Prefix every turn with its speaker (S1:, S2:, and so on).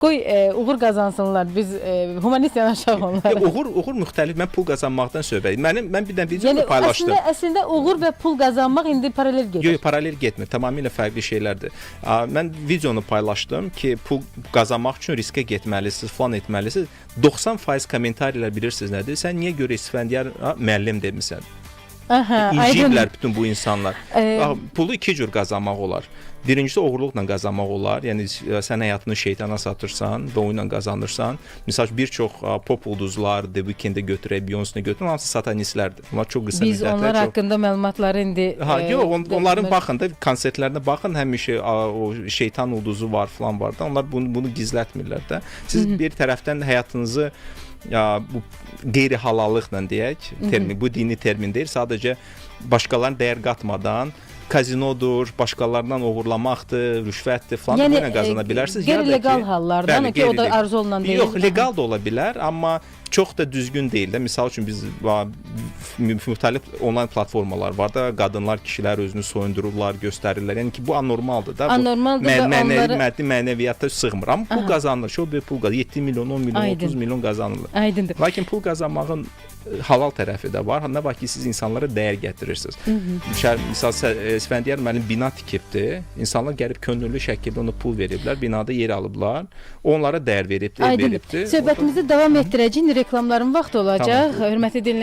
S1: Qoy uğur qazansınlar, biz humanist yanaşaq onlara.
S2: Uğur müxtəlif, mən pul qazanmaqdan söhbət. Mən bir dənə videonu
S1: Yəni
S2: paylaşdım.
S1: əslində uğur və pul qazanmaq indi paralel gedir.
S2: Yox, paralel getmir. Tamamilə fərqli şeylərdir. Mən videonu paylaşdım ki, pul qazanmaq üçün riskə getməlisiniz, falan etməlisiniz. 90% kommentarilər bilirsiniz nədir? Sən niyə görə İsfəndiyar müəllim demisən? İnciyiblər bütün bu insanlar. Pulu iki cür qazanmaq olar. Birincisi oğurluqla qazanmaq olar. Yəni sən həyatını şeytana satırsan və oyunla qazanırsan. Məsələn, bir çox pop ulduzlar, The Weeknd-i götürək, Beyoncé-ni götürək, hamısı satanistlərdir. Onlar çox qısa müddətdə.
S1: Biz onlar haqqında məlumatları indi
S2: yox, onların baxın da konsertlərinə baxın, həmişə o şeytan ulduzu var falan var da. Onlar bunu gizlətmirlər də. Siz bir tərəfdən həyatınızı bu qeyri-halallıqla deyək, bu dini termin deyil, sadəcə başqalarına dəyər qatmadan kazinodur, başqalarından oğurlamaqdır, rüşvətdir falan yəni, bunu qazana bilərsiniz.
S1: Qeyri-legal hallardan ki, o da arzu olunan deyil.
S2: Yox, legal da ola bilər, amma çox da düzgün deyil də. Misal üçün biz müxtəlif onlayn platformalar var da, qadınlar, kişilər özünü soyundururlar, göstərirlər. Yəni ki, bu anormaldır da.
S1: Anormaldır və onları
S2: mənəviyyata sığmır. Amma pul qazanılır. Çox böyük pul qazanılır. 7 milyon, 10 milyon, 30 milyon qazanılır.
S1: Aydındır.
S2: Lakin pul qazanmağın halal tərəfi də var. Nə var ki, siz insanlara dəyər gətirirsiniz. Misal İsfəndiyar müəllim bina tikibdir. İnsanlar gəlib könüllü şəkildə ona pul veriblər, binada yer alıblar. Onlara dəyər veribdir, veribdir.
S1: Söhbətimizi davam etdirəcəyik. Reklamların vaxtı olacaq. Hörmətli dinləyicilər.